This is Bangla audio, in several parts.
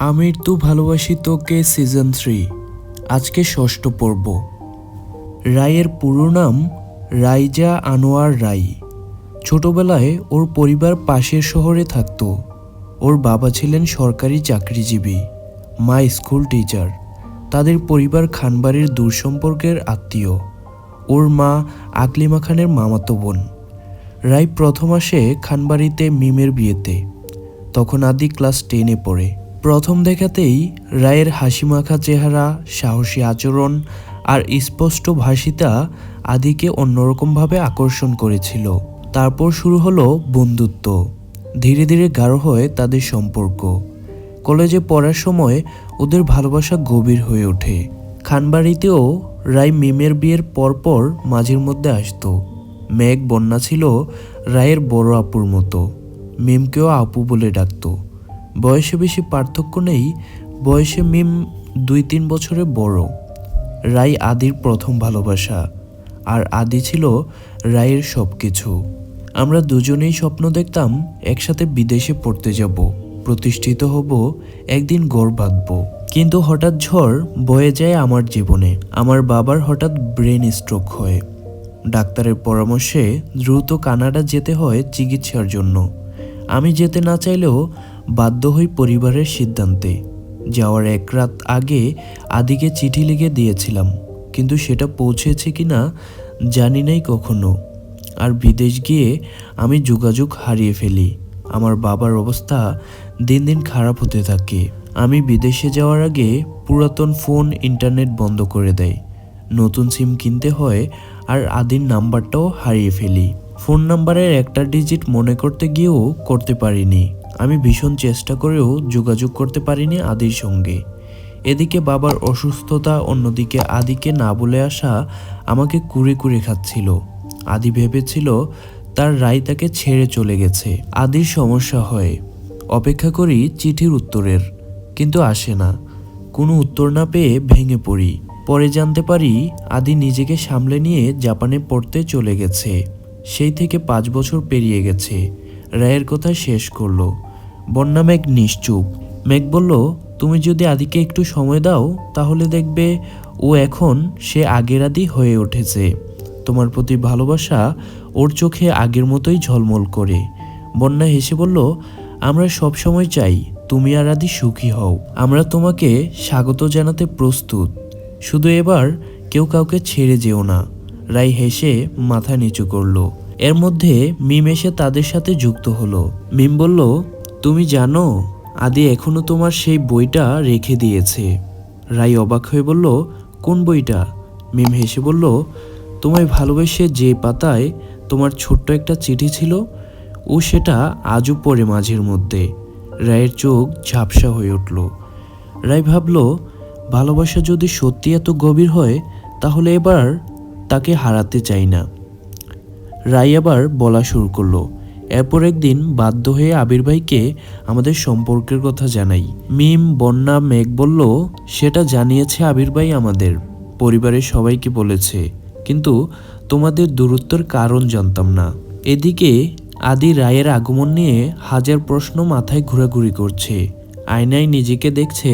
আমির তু ভালোবাসি তোকে সিজন 3 আজকে ষষ্ঠ পর্ব। রায়ের পুরো নাম রাইজা আনোয়ার রাই। ছোটবেলায় ওর পরিবার পাশের শহরে থাকতো। ওর বাবা ছিলেন সরকারি চাকরিজীবী, মা স্কুল টিচার। তাদের পরিবার খানবাড়ির দূরসম্পর্কের আত্মীয়। ওর মা আকলিমা খানের মামাতো বোন। রাই প্রথম আসে খানবাড়িতে মিমের বিয়েতে। তখন আদি ক্লাস 10-এ পড়ে। প্রথম দেখাতেই রায়ের হাসিমাখা চেহারা, সাহসী আচরণ আর স্পষ্ট ভাষিতা আদিকে অন্যরকমভাবে আকর্ষণ করেছিল। তারপর শুরু হলো বন্ধুত্ব। ধীরে ধীরে গাঢ় হয় তাদের সম্পর্ক। কলেজে পড়ার সময় ওদের ভালোবাসা গভীর হয়ে ওঠে। খানবাড়িতেও রায় মিমের বিয়ের পরপর মাঝের মধ্যে আসতো। মেঘ বন্যা ছিল রায়ের বড় আপুর মতো। মিমকেও আপু বলে ডাকতো। বয়সে বেশি পার্থক্য নেই, বয়সে মিম 2-3 বছরের বড়। রাই আদির প্রথম ভালোবাসা, আর আদি ছিল রায়ের সব কিছু। আমরা দুজনেই স্বপ্ন দেখতাম একসাথে বিদেশে পড়তে যাব, প্রতিষ্ঠিত হব, একদিন ঘর বাঁধব। কিন্তু হঠাৎ ঝড় বয়ে যায় আমার জীবনে। আমার বাবার হঠাৎ ব্রেন স্ট্রোক হয়। ডাক্তারের পরামর্শে দ্রুত কানাডা যেতে হয় চিকিৎসার জন্য। আমি যেতে না চাইলেও বাধ্য হই পরিবারের সিদ্ধান্তে। যাওয়ার এক রাত আগে আদিকে চিঠি লিখে দিয়েছিলাম, কিন্তু সেটা পৌঁছেছে কিনা জানি নাই কখনো। আর বিদেশ গিয়ে আমি যোগাযোগ হারিয়ে ফেলি। আমার বাবার অবস্থা দিন দিন খারাপ হতে থাকে। আমি বিদেশে যাওয়ার আগে পুরাতন ফোন, ইন্টারনেট বন্ধ করে দেয়। নতুন সিম কিনতে হয়, আর আদির নাম্বারটাও হারিয়ে ফেলি। ফোন নাম্বারের একটা ডিজিট মনে করতে গিয়েও করতে পারিনি। আমি ভীষণ চেষ্টা করেও যোগাযোগ করতে পারিনি আদির সঙ্গে। এদিকে বাবার অসুস্থতা, অন্যদিকে আদিকে না বলে আসা আমাকে কুরে কুরে খাচ্ছিল। আদি ভেবেছিল তার রাই তাকে ছেড়ে চলে গেছে। আদির সমস্যা হয়। অপেক্ষা করি চিঠির উত্তরের, কিন্তু আসে না। কোনো উত্তর না পেয়ে ভেঙে পড়ি। পরে জানতে পারি আদি নিজেকে সামলে নিয়ে জাপানে পড়তে চলে গেছে। সেই থেকে 5 বছর পেরিয়ে গেছে। রায়ের কথা শেষ করলো। বন্যা মেঘ নিশ্চুপ। মেঘ বলল, তুমি যদি আদিকে একটু সময় দাও তাহলে দেখবে ও এখন সে আগের আদি হয়ে উঠেছে। তোমার প্রতি ভালোবাসা ওর চোখে আগের মতোই ঝলমল করে। বন্যা হেসে বলল, আমরা সব সময় চাই তুমি আর আদি সুখী হও। আমরা তোমাকে স্বাগত জানাতে প্রস্তুত। শুধু এবার কেউ কাউকে ছেড়ে যেও না। রাই হেসে মাথা নিচু করলো। এর মধ্যে মিম এসে তাদের সাথে যুক্ত হলো। মিম বলল, তুমি জানো আদি এখনো তোমার সেই বইটা রেখে দিয়েছে। রাই অবাক হয়ে বলল, কোন বইটা? মিম হেসে বলল, তোমায় ভালোবেসে যে পাতায় তোমার ছোট্ট একটা চিঠি ছিল, ও সেটা আজও পড়ে মাঝের মধ্যে। রায়ের চোখ ঝাপসা হয়ে উঠল। রায় ভাবল, ভালোবাসা যদি সত্যি এত গভীর হয় তাহলে এবার তাকে হারাতে চাই না। রায় আবার বলা শুরু করলো। এরপর একদিন বাধ্য হয়ে আবির ভাইকে আমাদের সম্পর্কের কথা জানাই। মিম, বন্যা, মেঘ বলল সেটা জানিয়েছে আবির ভাই, আমাদের পরিবারের সবাইকে বলেছে, কিন্তু তোমাদের দূরত্বের কারণ জানতাম না। এদিকে আদি রায়ের আগমন নিয়ে হাজার প্রশ্ন মাথায় ঘোরাঘুরি করছে। আয়নায় নিজেকে দেখছে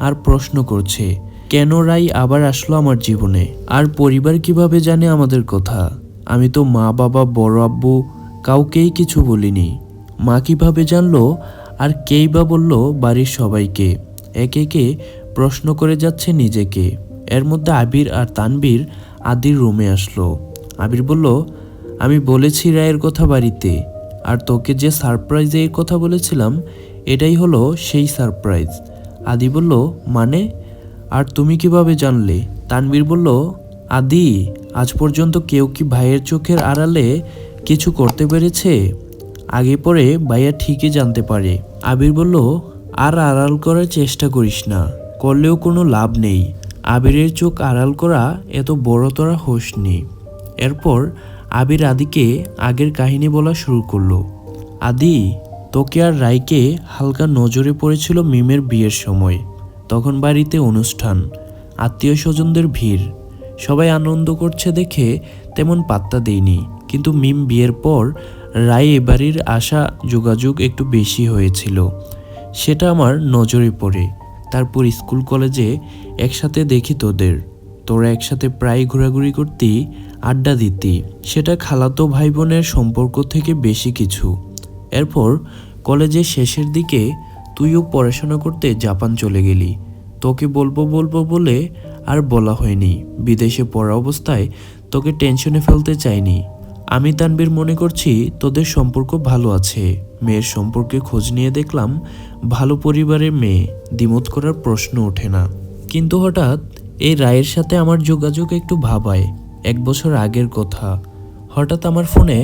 আর প্রশ্ন করছে, কেন রাই আবার আসলো আমার জীবনে? আর পরিবার কিভাবে জানে আমাদের কথা? আমি তো মা, বাবা, বড় আব্বু কাউকেই কিছু বলিনি। মা কিভাবে জানলো? আর কেই বা বলল বাড়ির সবাইকে? একে একে প্রশ্ন করে যাচ্ছে নিজেকে। এর মধ্যে আবির আর তানবীর আদির রুমে আসলো। আবির বলল, আমি বলেছি রায়ের কথা বাড়িতে, আর তোকে যে সারপ্রাইজের কথা বলেছিলাম এটাই হলো সেই সারপ্রাইজ। আদি বলল, মানে? আর তুমি কিভাবে জানলে? তানবীর বলল, আদি, আজ পর্যন্ত কেউ কি ভাইয়ের চোখের আড়ালে কিছু করতে পেরেছে? আগে পরে ভাইয়া ঠিকই জানতে পারে। আবির বলল, আর আড়াল করার চেষ্টা করিস না, করলেও কোনো লাভ নেই। আবিরের চোখ আড়াল করা এত বড় তোরা হোসনি। এরপর আবির আদিকে আগের কাহিনী বলা শুরু করলো। আদি, তোকে আর রাইকে হালকা নজরে পড়েছিল মিমের বিয়ের সময়। তখন বাড়িতে অনুষ্ঠান, আত্মীয় স্বজনদের ভিড়, সবাই আনন্দ করছে দেখে তেমন পাত্তা দেইনি। কিন্তু মিম বিয়ের পর রায় এবাড়ির আসা যোগাযোগ একটু বেশি হয়েছিল। সেটা আমার নজরে পড়ে। তারপর স্কুল কলেজে একসাথে দেখি তোরা একসাথে প্রায় ঘোরাঘুরি করতি, আড্ডা দিতি। সেটা খালাতো ভাই বোনের সম্পর্ক থেকে বেশি কিছু। এরপর কলেজের শেষের দিকে তুইও পড়াশোনা করতে জাপান চলে গেলি। তোকে বলবো বলে আর বলা হয়নি। বিদেশে পড়া অবস্থায় তোকে টেনশনে ফেলতে চাইনি। আমি তানবীর মনে করছি তোদের সম্পর্ক ভালো আছে। মেয়ের সম্পর্কে খোঁজ নিয়ে দেখলাম ভালো পরিবারের মেয়ে, দ্বিমত করার প্রশ্ন ওঠে না। কিন্তু হঠাৎ এই রায়ের সাথে আমার যোগাযোগ একটু ভাবায়। 1 বছর আগের কথা। হঠাৎ আমার ফোনে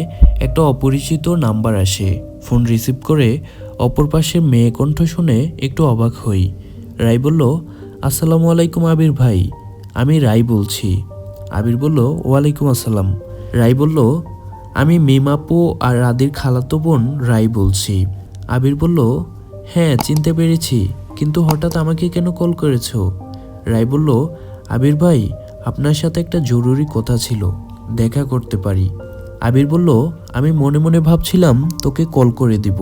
একটা অপরিচিত নাম্বার আসে। ফোন রিসিভ করে অপর পাশের মেয়ে কণ্ঠ শুনে একটু অবাক হই। রায় বলল, আসসালামু আলাইকুম আবির ভাই, আমি রায় বলছি। আবির বলল, ওয়ালাইকুম আসসালাম। রায় বলল, আমি মিমাপু আর আদির খালাতো বোন রায় বলছি। আবির বলল, হ্যাঁ চিনতে পেরেছি, কিন্তু হঠাৎ আমাকে কেন কল করেছো? রায় বলল, আবির ভাই, আপনার সাথে একটা জরুরি কথা ছিল, দেখা করতে পারি? আবির বলল, আমি মনে মনে ভাবছিলাম তোকে কল করে দিব।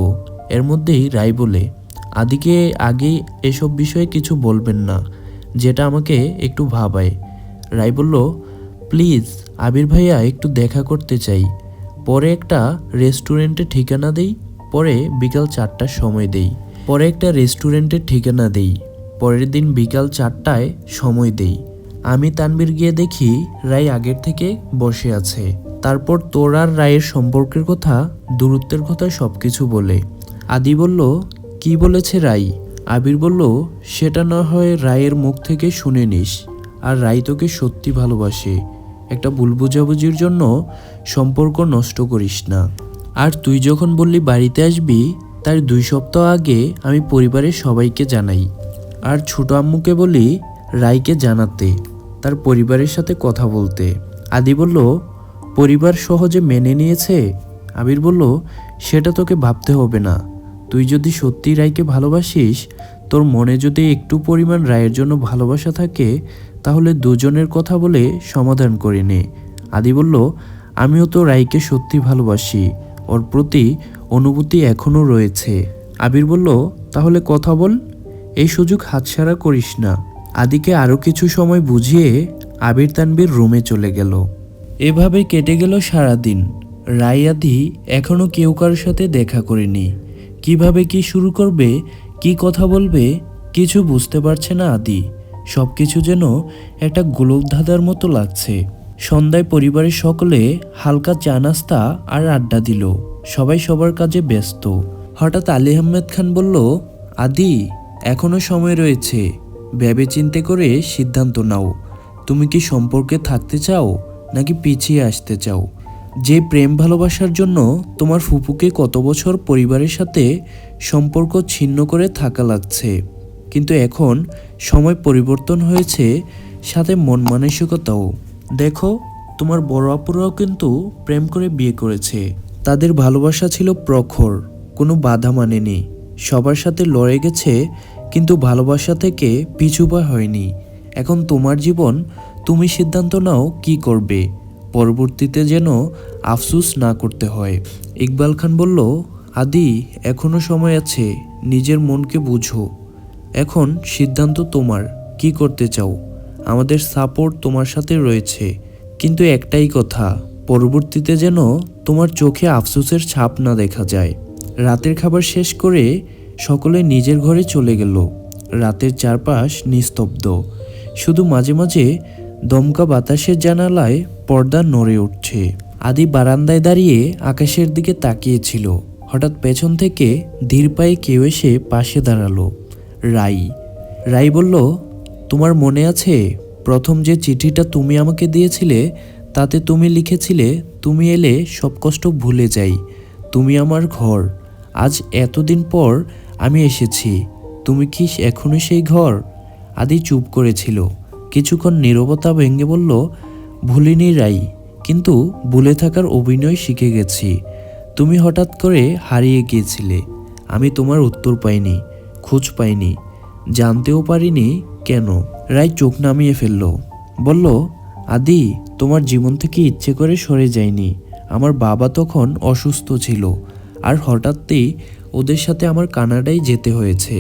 এর মধ্যেই রায় বলে, আদিকে আগে এসব বিষয়ে কিছু বলবেন না, যেটা আমাকে একটু ভাবায়। রায় বলল, প্লিজ আবির ভাইয়া, একটু দেখা করতে চাই। পরে একটা রেস্টুরেন্টের ঠিকানা দেই, পরে বিকাল 4টার সময় দেই। পরের দিন বিকাল 4টায় সময় দেই। আমি তানবীর গিয়ে দেখি রায় আগের থেকে বসে আছে। তারপর তোর আর রায়ের সম্পর্কের কথা, দূরত্বের কথা সবকিছু বলে। আদি বলল, কি বলেছে রায়? আবির বলল, সেটা না হয় রায়ের মুখ থেকে শুনে নিস। আর রায় তোকে সত্যি ভালোবাসে। একটা ভুল বোঝাবুঝির জন্য সম্পর্ক নষ্ট করিস না। আর তুই যখন বললি বাড়িতে আসবি, তার 2 সপ্তাহ আগে আমি পরিবারের সবাইকে জানাই। আর ছোট আম্মুকে বলি রায়কে জানাতে, তার পরিবারের সাথে কথা বলতে। আদি বলল, পরিবার সহজে মেনে নিয়েছে? আবির বলল, সেটা তোকে ভাবতে হবে না। তুই যদি সত্যি রায়কে ভালোবাসিস, তোর মনে যদি একটু পরিমাণ রায়ের জন্য ভালোবাসা থাকে, তাহলে দুজনের কথা বলে সমাধান করে নে। আদি বলল, আমিও তো রায়কে সত্যি ভালোবাসি, ওর প্রতি অনুভূতি এখনও রয়েছে। আবির বলল, তাহলে কথা বল, এই সুযোগ হাতছাড়া করিস না। আদিকে আরও কিছু সময় বুঝিয়ে আবির তানবীর রুমে চলে গেল। এভাবে কেটে গেল সারাদিন। রায় আদি এখনও কেউ কারোর সাথে দেখা করেনি। কিভাবে কি শুরু করবে, কি কথা বলবে, কিছু বুঝতে পারছে না আদি। সব কিছু যেন একটা গোলকধাঁধার মতো লাগছে। সন্ধ্যায় পরিবারের সকলে হালকা চা নাস্তা আর আড্ডা দিল। সবাই সবার কাজে ব্যস্ত। হঠাৎ আলী আহমেদ খান বলল, আদি, এখনো সময় রয়েছে, ভেবে চিন্তে করে সিদ্ধান্ত নাও। তুমি কি সম্পর্কে থাকতে চাও নাকি পিছিয়ে আসতে চাও? যে প্রেম ভালোবাসার জন্য তোমার ফুপুকে কত বছর পরিবারের সাথে সম্পর্ক ছিন্ন করে থাকা লাগছে, কিন্তু এখন সময় পরিবর্তন হয়েছে, সাথে মন মানসিকতাও। দেখো, তোমার বড় আপুরাও কিন্তু প্রেম করে বিয়ে করেছে। তাদের ভালোবাসা ছিল প্রখর, কোনো বাধা মানেনি, সবার সাথে লড়ে গেছে, কিন্তু ভালোবাসা থেকে পিছুপা হয়নি। এখন তোমার জীবন, তুমি সিদ্ধান্ত নাও কি করবে, পরবর্তীতে যেন আফসোস না করতে হয়। ইকবাল খান বলল, আদি, এখনো সময় আছে, নিজের মনকে বুঝো। এখন সিদ্ধান্ত তোমার, কি করতে চাও। আমাদের সাপোর্ট তোমার সাথে রয়েছে, কিন্তু একটাই কথা, পরবর্তীতে যেন তোমার চোখে আফসোসের ছাপ না দেখা যায়। রাতের খাবার শেষ করে সকলে নিজের ঘরে চলে গেল। রাতের চারপাশ নিস্তব্ধ, শুধু মাঝে মাঝে দমকা বাতাসের জানালায় পর্দা নড়ে উঠছে। আদি বারান্দায় দাঁড়িয়ে আকাশের দিকে তাকিয়েছিল। হঠাৎ পেছন থেকে ধীর পায়ে কেউ এসে পাশে দাঁড়ালো। রাই বলল, তোমার মনে আছে প্রথম যে চিঠিটা তুমি আমাকে দিয়েছিলে, তাতে তুমি লিখেছিলে তুমি এলে সব কষ্ট ভুলে যাই, তুমি আমার ঘর। আজ এতদিন পর আমি এসেছি, তুমি কি এখনো সেই ঘর? আদি চুপ করেছিল। কিছুক্ষণ নীরবতা ভেঙে বলল, ভুলিনি রাই, কিন্তু ভুলে থাকার অভিনয় শিখে গেছি। তুমি হঠাৎ করে হারিয়ে গিয়েছিলে, আমি তোমার উত্তর পাইনি, খোঁজ পাইনি, জানতেও পারিনি কেন। রাই চোখ নামিয়ে ফেলল, বলল, আদি, তোমার জীবন থেকে ইচ্ছে করে সরে যায়নি। আমার বাবা তখন অসুস্থ ছিল, আর হঠাৎই ওদের সাথে আমার কানাডায় যেতে হয়েছে।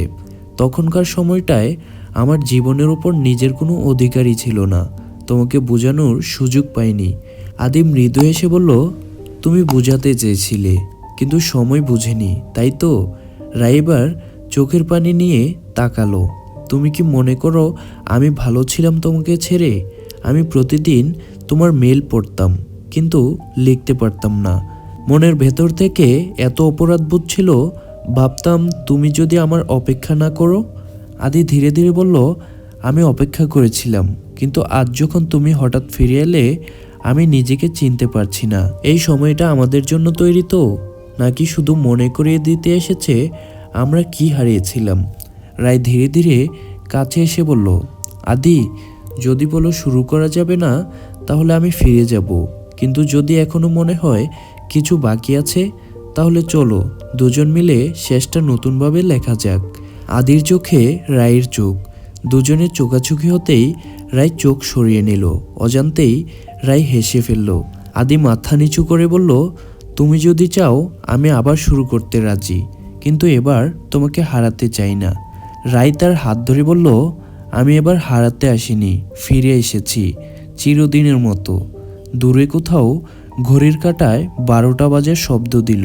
তখনকার সময়টায় আমার জীবনের উপর নিজের কোনো অধিকারই ছিল না, তোমাকে বোঝানোর সুযোগ পাইনি। আদি মৃদু হেসে বলল, তুমি বোঝাতে চেয়েছিলে কিন্তু সময় বুঝেনি, তাই তো? রায় এবার চোখের পানি নিয়ে তাকালো। তুমি কি মনে করো আমি ভালো ছিলাম তোমাকে ছেড়ে? আমি প্রতিদিন তোমার মেল পড়তাম কিন্তু লিখতে পারতাম না। মনের ভেতর থেকে এত অপরাধবোধ ছিল, ভাবতাম তুমি যদি আমার অপেক্ষা না করো। আদি ধীরে ধীরে বলল, আমি অপেক্ষা করেছিলাম, কিন্তু আজ যখন তুমি হঠাৎ ফিরে এলে আমি নিজেকে চিনতে পারছি না। এই সময়টা আমাদের জন্য তৈরি তো, নাকি শুধু মনে করিয়ে দিতে এসেছে আমরা কি হারিয়েছিলাম? রায় ধীরে ধীরে কাছে এসে বলল, আদি যদি বলো শুরু করা যাবে না তাহলে আমি ফিরে যাব, কিন্তু যদি এখনো মনে হয় কিছু বাকি আছে তাহলে চলো দুজন মিলে শেষটা নতুনভাবে লেখা যাক। আদির চোখে রায়ের চোখ, দুজনের চোখাচোখি হতেই রায় চোখ সরিয়ে নিল। অজান্তেই রায় হেসে ফেলল। আদি মাথা নিচু করে বলল, তুমি যদি চাও আমি আবার শুরু করতে রাজি, কিন্তু এবার তোমাকে হারাতে চাই না। রায় তার হাত ধরে বলল, আমি এবার হারাতে আসিনি, ফিরে এসেছি চিরদিনের মতো। দূরে কোথাও ঘড়ির কাঁটায় 12টা বাজার শব্দ দিল।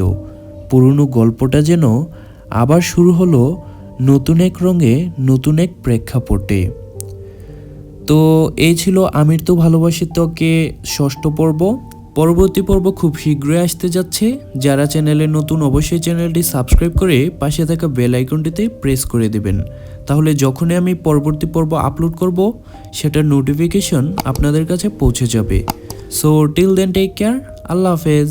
পুরনো গল্পটা যেন আবার শুরু হলো নতুন এক রঙে, নতুন এক প্রেক্ষাপটে। তো এই ছিল আমির তো ভালোবাসি তোকে 6ষ্ঠ পর্ব। পরবর্তী পর্ব খুব শীঘ্রই আসতে যাচ্ছে। যারা চ্যানেলে নতুন অবশ্যই চ্যানেলটি সাবস্ক্রাইব করে পাশে থাকা বেল আইকনটিতে প্রেস করে দেবেন, তাহলে যখনই আমি পরবর্তী পর্ব আপলোড করব সেটার নোটিফিকেশন আপনাদের কাছে পৌঁছে যাবে। So till then take care, আল্লাহ হাফেজ।